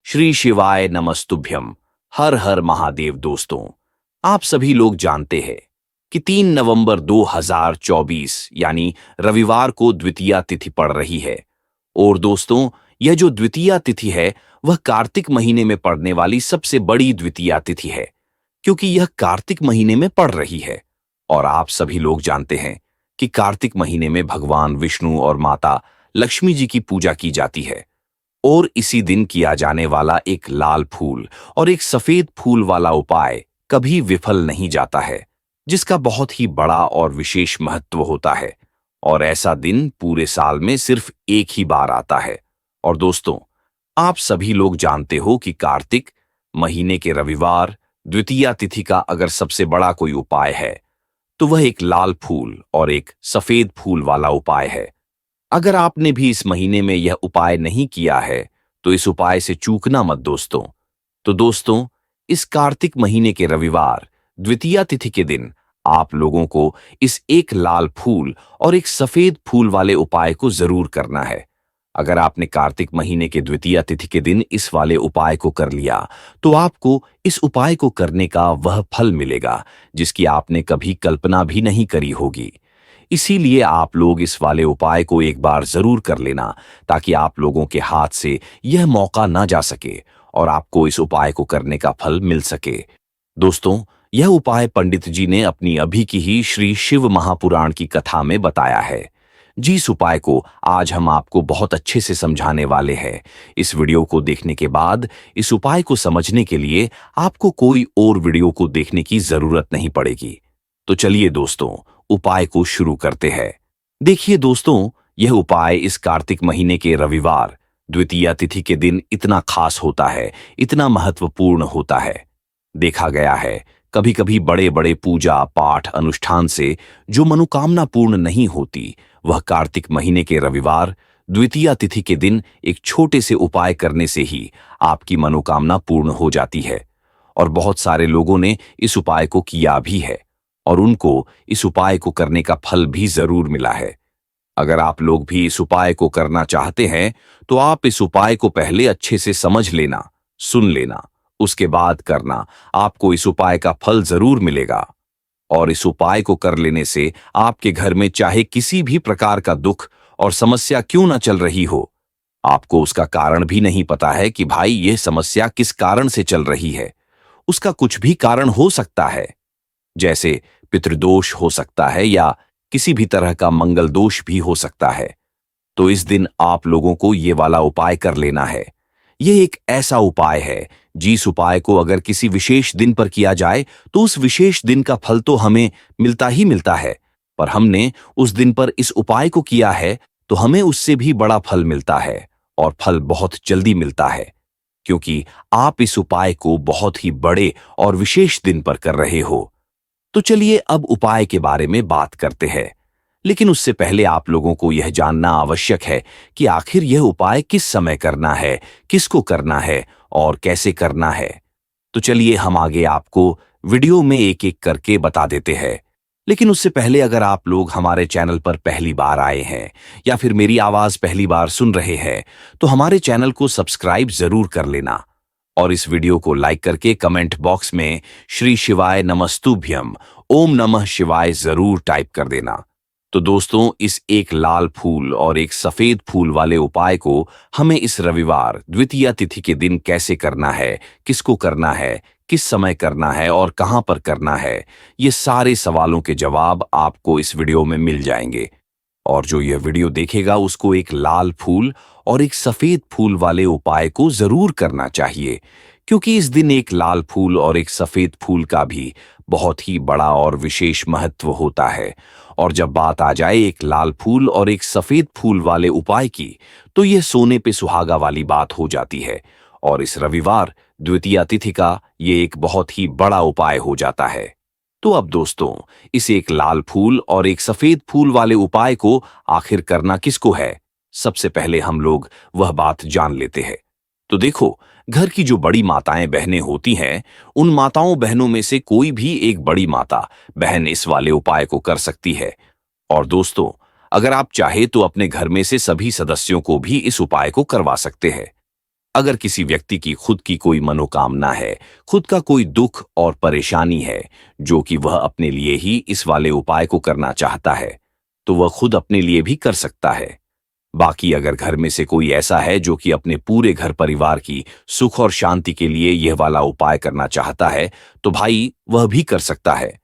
श्री शिवाय नमस्तुभ्यम। हर हर महादेव। दोस्तों, आप सभी लोग जानते हैं कि 3 नवंबर 2024 यानी रविवार को द्वितीया तिथि पड़ रही है। और दोस्तों, यह जो द्वितीया तिथि है वह कार्तिक महीने में पड़ने वाली सबसे बड़ी द्वितीया तिथि है, क्योंकि यह कार्तिक महीने में पड़ रही है। और आप सभी लोग जानते हैं कि कार्तिक महीने में भगवान विष्णु और माता लक्ष्मी जी की पूजा की जाती है। और इसी दिन किया जाने वाला एक लाल फूल और एक सफेद फूल वाला उपाय कभी विफल नहीं जाता है, जिसका बहुत ही बड़ा और विशेष महत्व होता है। और ऐसा दिन पूरे साल में सिर्फ एक ही बार आता है। और दोस्तों, आप सभी लोग जानते हो कि कार्तिक महीने के रविवार द्वितीया तिथि का अगर सबसे बड़ा कोई उपाय है तो वह एक लाल फूल और एक सफेद फूल वाला उपाय है। अगर आपने भी इस महीने में यह उपाय नहीं किया है तो इस उपाय से चूकना मत दोस्तों। तो दोस्तों, इस कार्तिक महीने के रविवार द्वितीया तिथि के दिन आप लोगों को इस एक लाल फूल और एक सफेद फूल वाले उपाय को जरूर करना है। अगर आपने कार्तिक महीने के द्वितीया तिथि के दिन इस वाले उपाय को कर लिया तो आपको इस उपाय को करने का वह फल मिलेगा जिसकी आपने कभी कल्पना भी नहीं करी होगी। इसीलिए आप लोग इस वाले उपाय को एक बार जरूर कर लेना, ताकि आप लोगों के हाथ से यह मौका ना जा सके और आपको इस उपाय को करने का फल मिल सके। दोस्तों, यह उपाय पंडित जी ने अपनी अभी की ही श्री शिव महापुराण की कथा में बताया है। जिस उपाय को आज हम आपको बहुत अच्छे से समझाने वाले हैं। इस वीडियो को देखने के बाद इस उपाय को समझने के लिए आपको कोई और वीडियो को देखने की जरूरत नहीं पड़ेगी। तो चलिए दोस्तों, उपाय को शुरू करते हैं। देखिए दोस्तों, यह उपाय इस कार्तिक महीने के रविवार द्वितीया तिथि के दिन इतना खास होता है, इतना महत्वपूर्ण होता है। देखा गया है कभी कभी बड़े बड़े पूजा पाठ अनुष्ठान से जो मनोकामना पूर्ण नहीं होती, वह कार्तिक महीने के रविवार द्वितीया तिथि के दिन एक छोटे से उपाय करने से ही आपकी मनोकामना पूर्ण हो जाती है। और बहुत सारे लोगों ने इस उपाय को किया भी है और उनको इस उपाय को करने का फल भी जरूर मिला है। अगर आप लोग भी इस उपाय को करना चाहते हैं तो आप इस उपाय को पहले अच्छे से समझ लेना, सुन लेना, उसके बाद करना। आपको इस उपाय का फल जरूर मिलेगा। और इस उपाय को कर लेने से आपके घर में चाहे किसी भी प्रकार का दुख और समस्या क्यों ना चल रही हो, आपको उसका कारण भी नहीं पता है कि भाई यह समस्या किस कारण से चल रही है। उसका कुछ भी कारण हो सकता है, जैसे पितृदोष हो सकता है या किसी भी तरह का मंगल दोष भी हो सकता है। तो इस दिन आप लोगों को ये वाला उपाय कर लेना है। यह एक ऐसा उपाय है जिस उपाय को अगर किसी विशेष दिन पर किया जाए तो उस विशेष दिन का फल तो हमें मिलता ही मिलता है, पर हमने उस दिन पर इस उपाय को किया है तो हमें उससे भी बड़ा फल मिलता है और फल बहुत जल्दी मिलता है, क्योंकि आप इस उपाय को बहुत ही बड़े और विशेष दिन पर कर रहे हो। तो चलिए अब उपाय के बारे में बात करते हैं। लेकिन उससे पहले आप लोगों को यह जानना आवश्यक है कि आखिर यह उपाय किस समय करना है, किसको करना है और कैसे करना है। तो चलिए हम आगे आपको वीडियो में एक एक करके बता देते हैं। लेकिन उससे पहले अगर आप लोग हमारे चैनल पर पहली बार आए हैं या फिर मेरी आवाज पहली बार सुन रहे हैं तो हमारे चैनल को सब्सक्राइब जरूर कर लेना और इस वीडियो को लाइक करके कमेंट बॉक्स में श्री शिवाय नमस्तुभ्यम ओम नमः शिवाय जरूर टाइप कर देना। तो दोस्तों, इस एक लाल फूल और एक सफेद फूल वाले उपाय को हमें इस रविवार द्वितीया तिथि के दिन कैसे करना है, किसको करना है, किस समय करना है और कहां पर करना है, ये सारे सवालों के जवाब आपको इस वीडियो में मिल जाएंगे। और जो यह वीडियो देखेगा उसको एक लाल फूल और एक सफेद फूल वाले उपाय को जरूर करना चाहिए, क्योंकि इस दिन एक लाल फूल और एक सफेद फूल का भी बहुत ही बड़ा और विशेष महत्व होता है। और जब बात आ जाए एक लाल फूल और एक सफेद फूल वाले उपाय की, तो यह सोने पे सुहागा वाली बात हो जाती है और इस रविवार द्वितीया तिथि का ये एक बहुत ही बड़ा उपाय हो जाता है। तो अब दोस्तों, इस एक लाल फूल और एक सफेद फूल वाले उपाय को आखिर करना किसको है, सबसे पहले हम लोग वह बात जान लेते हैं। तो देखो, घर की जो बड़ी माताएं बहनें होती हैं, उन माताओं बहनों में से कोई भी एक बड़ी माता बहन इस वाले उपाय को कर सकती है। और दोस्तों, अगर आप चाहे तो अपने घर में से सभी सदस्यों को भी इस उपाय को करवा सकते हैं। अगर किसी व्यक्ति की खुद की कोई मनोकामना है, खुद का कोई दुख और परेशानी है, जो कि वह अपने लिए ही इस वाले उपाय को करना चाहता है, तो वह खुद अपने लिए भी कर सकता है। बाकी अगर घर में से कोई ऐसा है जो कि अपने पूरे घर परिवार की सुख और शांति के लिए यह वाला उपाय करना चाहता है, तो भाई वह भी कर सकता है।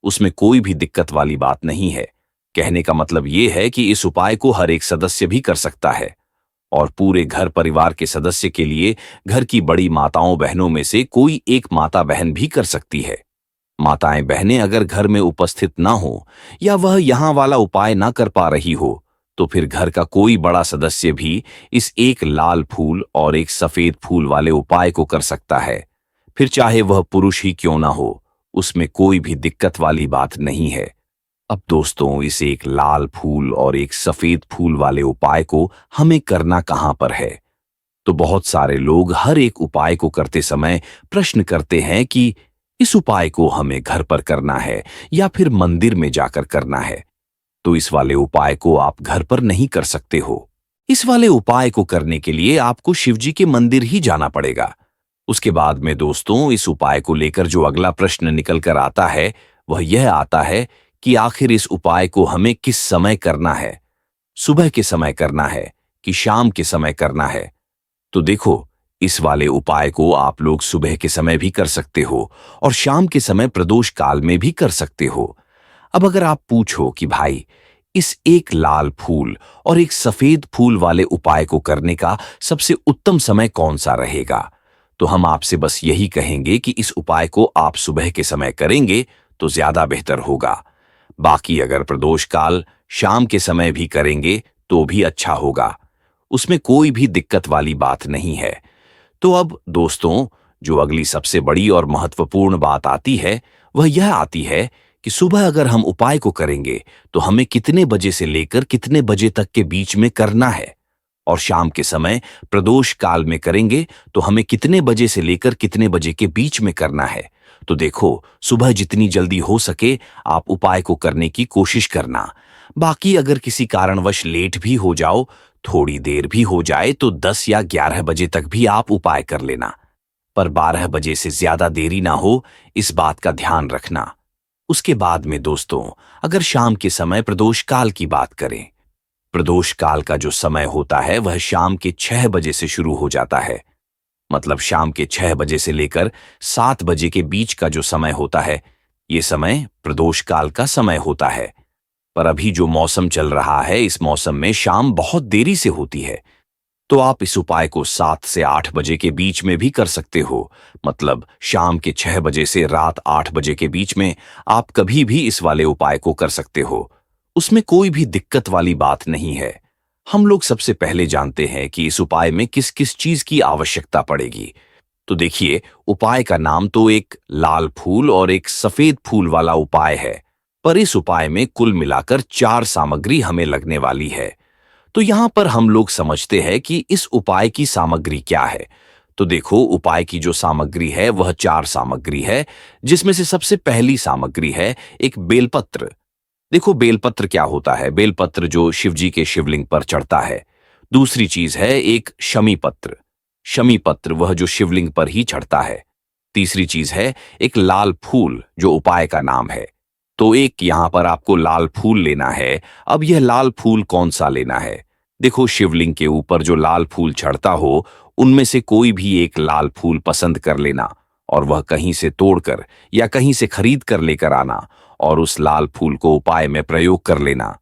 उसमें कोई भी दिक्कत वाली बात नहीं है। कहने का मतलब यह है कि इस उपाय को हर एक सदस्य भी कर सकता है, और पूरे घर परिवार के सदस्य के लिए घर की बड़ी माताओं बहनों में से कोई एक माता बहन भी कर सकती है। माताएं बहनें अगर घर में उपस्थित ना हो या वह यहां वाला उपाय ना कर पा रही हो, तो फिर घर का कोई बड़ा सदस्य भी इस एक लाल फूल और एक सफेद फूल वाले उपाय को कर सकता है। फिर चाहे वह पुरुष ही क्यों ना हो, उसमें कोई भी दिक्कत वाली बात नहीं है। अब दोस्तों, इस एक लाल फूल और एक सफेद फूल वाले उपाय को हमें करना कहां पर है? तो बहुत सारे लोग हर एक उपाय को करते समय प्रश्न करते हैं कि इस उपाय को हमें घर पर करना है या फिर मंदिर में जाकर करना है। तो इस वाले उपाय को आप घर पर नहीं कर सकते हो। इस वाले उपाय को करने के लिए आपको शिवजी के मंदिर ही जाना पड़ेगा। उसके बाद में दोस्तों, इस उपाय को लेकर जो अगला प्रश्न निकल कर आता है, वह यह आता है कि आखिर इस उपाय को हमें किस समय करना है? सुबह के समय करना है कि शाम के समय करना है? तो देखो, इस वाले उपाय को आप लोग सुबह के समय भी कर सकते हो और शाम के समय प्रदोष काल में भी कर सकते हो। अब अगर आप पूछो कि भाई, इस एक लाल फूल और एक सफेद फूल वाले उपाय को करने का सबसे उत्तम समय कौन सा रहेगा, तो हम आपसे बस यही कहेंगे कि इस उपाय को आप सुबह के समय करेंगे तो ज्यादा बेहतर होगा। बाकी अगर प्रदोष काल शाम के समय भी करेंगे तो भी अच्छा होगा। उसमें कोई भी दिक्कत वाली बात नहीं है। तो अब दोस्तों, जो अगली सबसे बड़ी और महत्वपूर्ण बात आती है, वह यह आती है कि सुबह अगर हम उपाय को करेंगे तो हमें कितने बजे से लेकर कितने बजे तक के बीच में करना है, और शाम के समय प्रदोष काल में करेंगे तो हमें कितने बजे से लेकर कितने बजे के बीच में करना है। तो देखो, सुबह जितनी जल्दी हो सके आप उपाय को करने की कोशिश करना। बाकी अगर किसी कारणवश लेट भी हो जाओ, थोड़ी देर भी हो जाए, तो 10 या 11 बजे तक भी आप उपाय कर लेना, पर 12 बजे से ज्यादा देरी ना हो, इस बात का ध्यान रखना। उसके बाद में दोस्तों, अगर शाम के समय प्रदोष काल की बात करें, प्रदोष काल का जो समय होता है वह शाम के 6 बजे से शुरू हो जाता है। मतलब शाम के 6 बजे से लेकर 7 बजे के बीच का जो समय होता है, ये समय प्रदोष काल का समय होता है। पर अभी जो मौसम चल रहा है, इस मौसम में शाम बहुत देरी से होती है, तो आप इस उपाय को 7 से 8 बजे के बीच में भी कर सकते हो। मतलब शाम के 6 बजे से रात 8 बजे के बीच में आप कभी भी इस वाले उपाय को कर सकते हो। उसमें कोई भी दिक्कत वाली बात नहीं है। हम लोग सबसे पहले जानते हैं कि इस उपाय में किस किस चीज की आवश्यकता पड़ेगी। तो देखिए, उपाय का नाम तो एक लाल फूल और एक सफेद फूल वाला उपाय है, पर इस उपाय में कुल मिलाकर 4 सामग्री हमें लगने वाली है। तो यहां पर हम लोग समझते हैं कि इस उपाय की सामग्री क्या है। तो देखो, उपाय की जो सामग्री है वह 4 सामग्री है, जिसमें से सबसे पहली सामग्री है एक बेलपत्र। देखो, बेलपत्र क्या होता है? बेलपत्र जो शिवजी के शिवलिंग पर चढ़ता है। दूसरी चीज है एक शमी पत्र। शमी पत्र वह जो शिवलिंग पर ही चढ़ता है। तीसरी चीज है एक लाल फूल, जो उपाय का नाम है। तो एक यहां पर आपको लाल फूल लेना है। अब यह लाल फूल कौन सा लेना है? देखो, शिवलिंग के ऊपर जो लाल फूल चढ़ता हो, उनमें से कोई भी एक लाल फूल पसंद कर लेना, और वह कहीं से तोड़कर या कहीं से खरीद कर लेकर आना, और उस लाल फूल को उपाय में प्रयोग कर लेना।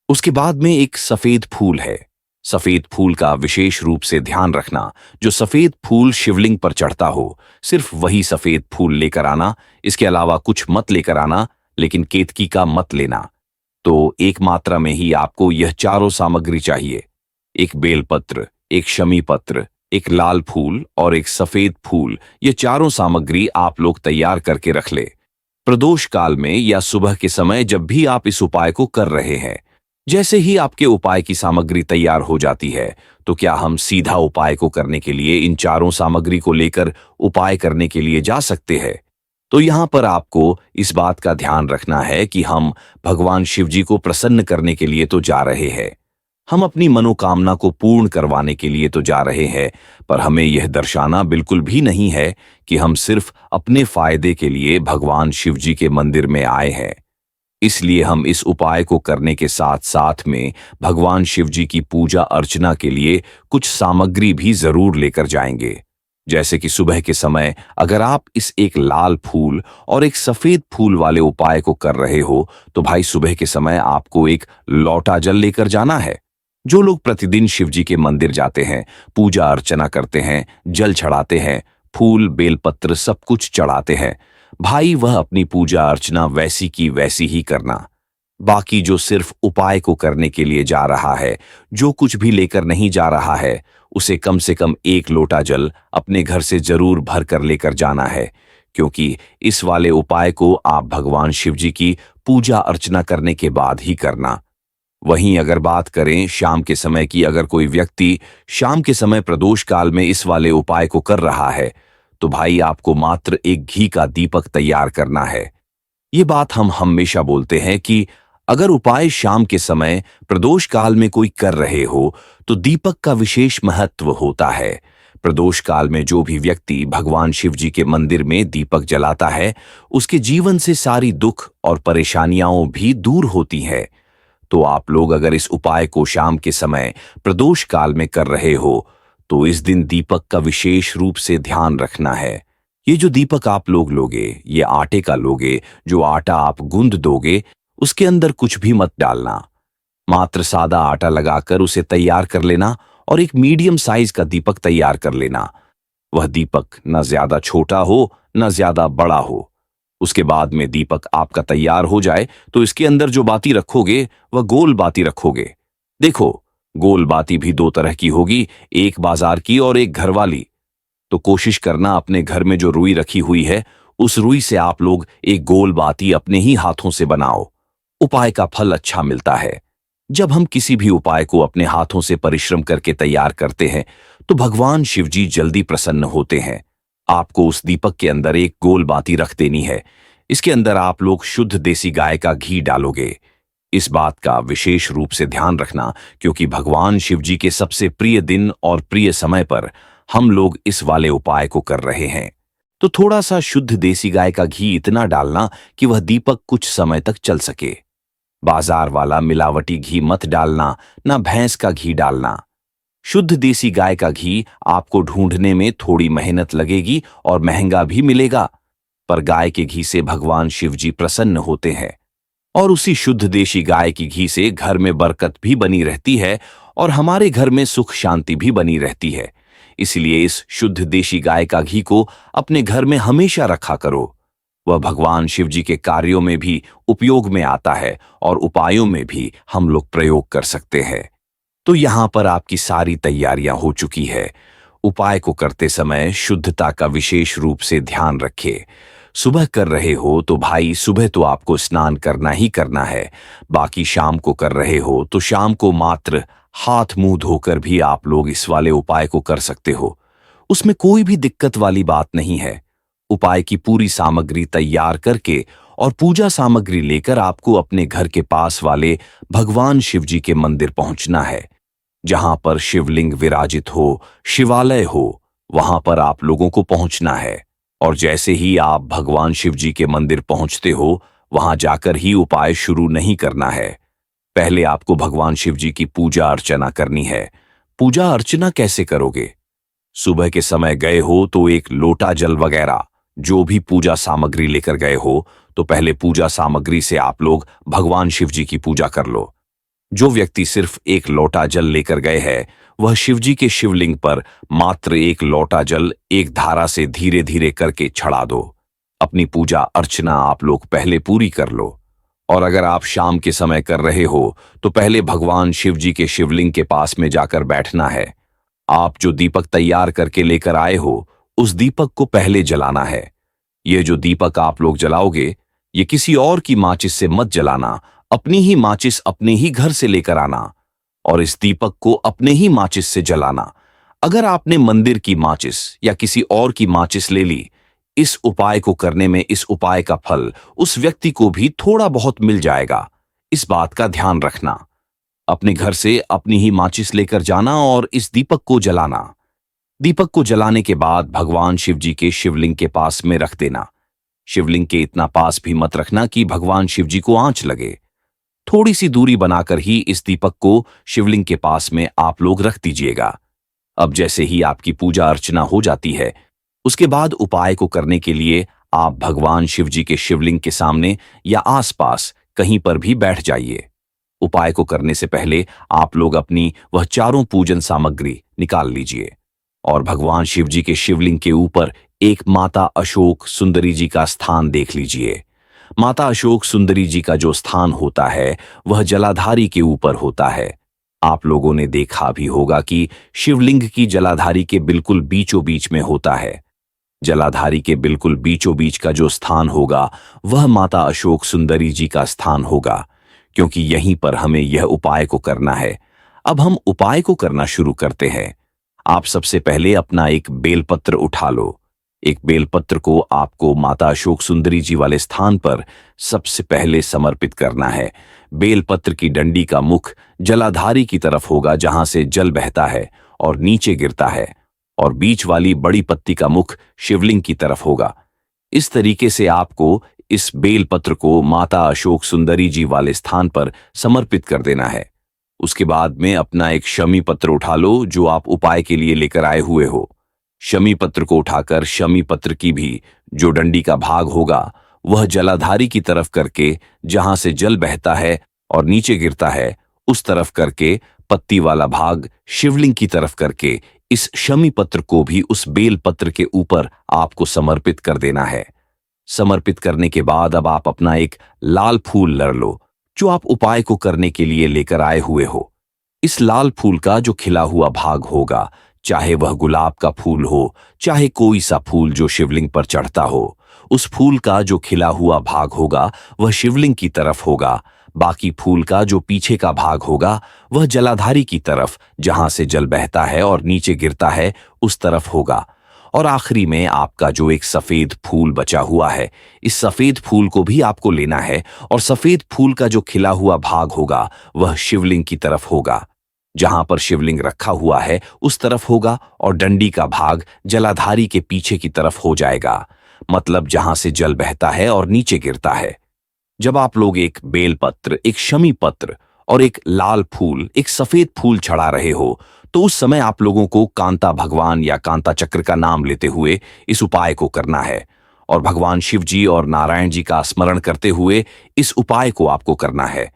उसके बाद में एक सफेद फूल है। सफेद फूल का विशेष रूप से ध्यान रखना। जो सफेद फूल शिवलिंग पर चढ़ता हो, सिर्फ वही सफेद फूल लेकर आना। इसके अलावा कुछ मत लेकर आना, लेकिन केतकी का मत लेना। तो एक मात्रा में ही आपको यह चारों सामग्री चाहिए। एक बेलपत्र, एक शमी पत्र, एक लाल फूल और एक सफेद फूल। ये चारों सामग्री आप लोग तैयार करके रख ले। प्रदोष काल में या सुबह के समय जब भी आप इस उपाय को कर रहे हैं, जैसे ही आपके उपाय की सामग्री तैयार हो जाती है, तो क्या हम सीधा उपाय को करने के लिए इन चारों सामग्री को लेकर उपाय करने के लिए जा सकते हैं? तो यहां पर आपको इस बात का ध्यान रखना है कि हम भगवान शिव जी को प्रसन्न करने के लिए तो जा रहे हैं, हम अपनी मनोकामना को पूर्ण करवाने के लिए तो जा रहे हैं, पर हमें यह दर्शाना बिल्कुल भी नहीं है कि हम सिर्फ अपने फायदे के लिए भगवान शिव जी के मंदिर में आए हैं। इसलिए हम इस उपाय को करने के साथ साथ में भगवान शिव जी की पूजा अर्चना के लिए कुछ सामग्री भी जरूर लेकर जाएंगे। जैसे कि सुबह के समय अगर आप इस एक लाल फूल और एक सफेद फूल वाले उपाय को कर रहे हो, तो भाई सुबह के समय आपको एक लौटा जल लेकर जाना है। जो लोग प्रतिदिन शिव जी के मंदिर जाते हैं, पूजा अर्चना करते हैं, जल चढ़ाते हैं, फूल बेलपत्र सब कुछ चढ़ाते हैं, भाई वह अपनी पूजा अर्चना वैसी की वैसी ही करना। बाकी जो सिर्फ उपाय को करने के लिए जा रहा है, जो कुछ भी लेकर नहीं जा रहा है, उसे कम से कम एक लोटा जल अपने घर से जरूर भर कर लेकर जाना है, क्योंकि इस वाले उपाय को आप भगवान शिव जी की पूजा अर्चना करने के बाद ही करना। वहीं अगर बात करें शाम के समय की, अगर कोई व्यक्ति शाम के समय प्रदोष काल में इस वाले उपाय को कर रहा है, तो भाई आपको मात्र एक घी का दीपक तैयार करना है। ये बात हम हमेशा बोलते हैं कि अगर उपाय शाम के समय प्रदोष काल में कोई कर रहे हो, तो दीपक का विशेष महत्व होता है। प्रदोष काल में जो भी व्यक्ति भगवान शिव जी के मंदिर में दीपक जलाता है, उसके जीवन से सारी दुख और परेशानियां भी दूर होती है। तो आप लोग अगर इस उपाय को शाम के समय प्रदोष काल में कर रहे हो, तो इस दिन दीपक का विशेष रूप से ध्यान रखना है। ये जो दीपक आप लोग लोगे, ये आटे का लोगे। जो आटा आप गूंद दोगे, उसके अंदर कुछ भी मत डालना, मात्र सादा आटा लगाकर उसे तैयार कर लेना और एक मीडियम साइज का दीपक तैयार कर लेना। वह दीपक न ज्यादा छोटा हो न ज्यादा बड़ा हो। उसके बाद में दीपक आपका तैयार हो जाए, तो इसके अंदर जो बाती रखोगे वह गोल बाती रखोगे। देखो, गोल बाती भी दो तरह की होगी, एक बाजार की और एक घर वाली। तो कोशिश करना अपने घर में जो रुई रखी हुई है, उस रुई से आप लोग एक गोल बाती अपने ही हाथों से बनाओ। उपाय का फल अच्छा मिलता है। जब हम किसी भी उपाय को अपने हाथों से परिश्रम करके तैयार करते हैं, तो भगवान शिव जी जल्दी प्रसन्न होते हैं। आपको उस दीपक के अंदर एक गोल बाती रख देनी है। इसके अंदर आप लोग शुद्ध देसी गाय का घी डालोगे। इस बात का विशेष रूप से ध्यान रखना, क्योंकि भगवान शिव जी के सबसे प्रिय दिन और प्रिय समय पर हम लोग इस वाले उपाय को कर रहे हैं। तो थोड़ा सा शुद्ध देसी गाय का घी इतना डालना कि वह दीपक कुछ समय तक चल सके। बाजार वाला मिलावटी घी मत डालना, ना भैंस का घी डालना। शुद्ध देसी गाय का घी आपको ढूंढने में थोड़ी मेहनत लगेगी और महंगा भी मिलेगा, पर गाय के घी से भगवान शिव जी प्रसन्न होते हैं। और उसी शुद्ध देसी गाय की घी से घर में बरकत भी बनी रहती है और हमारे घर में सुख शांति भी बनी रहती है। इसलिए इस शुद्ध देसी गाय का घी को अपने घर में हमेशा रखा करो। वह भगवान शिव जी के कार्यों में भी उपयोग में आता है और उपायों में भी हम लोग प्रयोग कर सकते हैं। तो यहां पर आपकी सारी तैयारियां हो चुकी है। उपाय को करते समय शुद्धता का विशेष रूप से ध्यान रखें। सुबह कर रहे हो तो भाई सुबह तो आपको स्नान करना ही करना है। बाकी शाम को कर रहे हो तो शाम को मात्र हाथ मुंह धोकर भी आप लोग इस वाले उपाय को कर सकते हो। उसमें कोई भी दिक्कत वाली बात नहीं है। उपाय की पूरी सामग्री तैयार करके और पूजा सामग्री लेकर आपको अपने घर के पास वाले भगवान शिव जी के मंदिर पहुंचना है। जहां पर शिवलिंग विराजित हो, शिवालय हो, वहां पर आप लोगों को पहुंचना है। और जैसे ही आप भगवान शिव जी के मंदिर पहुंचते हो, वहां जाकर ही उपाय शुरू नहीं करना है। पहले आपको भगवान शिव जी की पूजा अर्चना करनी है। पूजा अर्चना कैसे करोगे? सुबह के समय गए हो तो एक लोटा जल वगैरह जो भी पूजा सामग्री लेकर गए हो, तो पहले पूजा सामग्री से आप लोग भगवान शिव जी की पूजा कर लो। जो व्यक्ति सिर्फ एक लोटा जल लेकर गए हैं, वह शिव जी के शिवलिंग पर मात्र एक लोटा जल एक धारा से धीरे धीरे करके चढ़ा दो। अपनी पूजा अर्चना आप लोग पहले पूरी कर लो। और अगर आप शाम के समय कर रहे हो, तो पहले भगवान शिव जी के शिवलिंग के पास में जाकर बैठना है। आप जो दीपक तैयार करके लेकर आए हो, उस दीपक को पहले जलाना है। ये जो दीपक आप लोग जलाओगे, ये किसी और की माचिस से मत जलाना। अपनी ही माचिस अपने ही घर से लेकर आना और इस दीपक को अपने ही माचिस से जलाना। अगर आपने मंदिर की माचिस या किसी और की माचिस ले ली, इस उपाय को करने में इस उपाय का फल उस व्यक्ति को भी थोड़ा बहुत मिल जाएगा। इस बात का ध्यान रखना। अपने घर से अपनी ही माचिस लेकर जाना और इस दीपक को जलाना। दीपक को जलाने के बाद भगवान शिव जी के शिवलिंग के पास में रख देना। शिवलिंग के इतना पास भी मत रखना कि भगवान शिव जी को आंच लगे। थोड़ी सी दूरी बनाकर ही इस दीपक को शिवलिंग के पास में आप लोग रख दीजिएगा। अब जैसे ही आपकी पूजा अर्चना हो जाती है, उसके बाद उपाय को करने के लिए आप भगवान शिव जी के शिवलिंग के सामने या आसपास कहीं पर भी बैठ जाइए। उपाय को करने से पहले आप लोग अपनी वह चारों पूजन सामग्री निकाल लीजिए और भगवान शिव जी के शिवलिंग के ऊपर एक माता अशोक सुंदरी जी का स्थान देख लीजिए। माता अशोक सुंदरी जी का जो स्थान होता है वह जलाधारी के ऊपर होता है। आप लोगों ने देखा भी होगा कि शिवलिंग की जलाधारी के बिल्कुल बीचों बीच में होता है। जलाधारी के बिल्कुल बीचों बीच का जो स्थान होगा वह माता अशोक सुंदरी जी का स्थान होगा, क्योंकि यहीं पर हमें यह उपाय को करना है। अब हम उपाय को करना शुरू करते हैं। आप सबसे पहले अपना एक बेलपत्र उठा लो। एक बेलपत्र को आपको माता अशोक सुंदरी जी वाले स्थान पर सबसे पहले समर्पित करना है। बेलपत्र की डंडी का मुख जलाधारी की तरफ होगा जहां से जल बहता है और नीचे गिरता है, और बीच वाली बड़ी पत्ती का मुख शिवलिंग की तरफ होगा। इस तरीके से आपको इस बेलपत्र को माता अशोक सुंदरी जी वाले स्थान पर समर्पित कर देना है। उसके बाद में अपना एक शमी पत्र उठा लो जो आप उपाय के लिए लेकर आए हुए हो। शमी पत्र को उठाकर शमी पत्र की भी जो डंडी का भाग होगा वह जलाधारी की तरफ करके जहां से जल बहता है और नीचे गिरता है उस तरफ करके, पत्ती वाला भाग शिवलिंग की तरफ करके इस शमी पत्र को भी उस बेल पत्र के ऊपर आपको समर्पित कर देना है। समर्पित करने के बाद अब आप अपना एक लाल फूल लड़ लो जो आप उपाय को करने के लिए लेकर आए हुए हो। इस लाल फूल का जो खिला हुआ भाग होगा, चाहे वह गुलाब का फूल हो, चाहे कोई सा फूल जो शिवलिंग पर चढ़ता हो, उस फूल का जो खिला हुआ भाग होगा वह शिवलिंग की तरफ होगा। बाकी फूल का जो पीछे का भाग होगा वह जलाधारी की तरफ जहां से जल बहता है और नीचे गिरता है उस तरफ होगा। और आखिरी में आपका जो एक सफेद फूल बचा हुआ है, इस सफेद फूल को भी आपको लेना है और सफेद फूल का जो खिला हुआ भाग होगा वह शिवलिंग की तरफ होगा। जहां पर शिवलिंग रखा हुआ है उस तरफ होगा और डंडी का भाग जलाधारी के पीछे की तरफ हो जाएगा, मतलब जहां से जल बहता है और नीचे गिरता है। जब आप लोग एक बेलपत्र, एक शमी पत्र और एक लाल फूल, एक सफेद फूल चढ़ा रहे हो, तो उस समय आप लोगों को कांता भगवान या कांता चक्र का नाम लेते हुए इस उपाय को करना है और भगवान शिव जी और नारायण जी का स्मरण करते हुए इस उपाय को आपको करना है।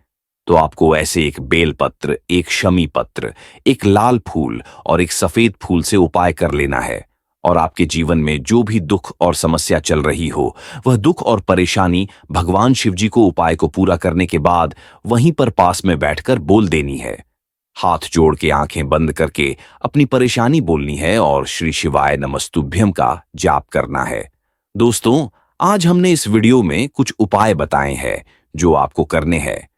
तो आपको ऐसे एक बेलपत्र, एक शमी पत्र, एक लाल फूल और एक सफेद फूल से उपाय कर लेना है और आपके जीवन में जो भी दुख और समस्या चल रही हो वह दुख और परेशानी भगवान शिव जी को उपाय को पूरा करने के बाद वहीं पर पास में बैठकर बोल देनी है। हाथ जोड़ के आंखें बंद करके अपनी परेशानी बोलनी है और श्री शिवाय नमस्तुभ्यम का जाप करना है। दोस्तों, आज हमने इस वीडियो में कुछ उपाय बताए हैं जो आपको करने हैं।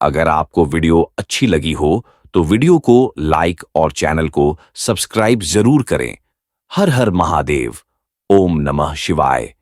अगर आपको वीडियो अच्छी लगी हो तो वीडियो को लाइक और चैनल को सब्सक्राइब जरूर करें। हर हर महादेव। ओम नमः शिवाय।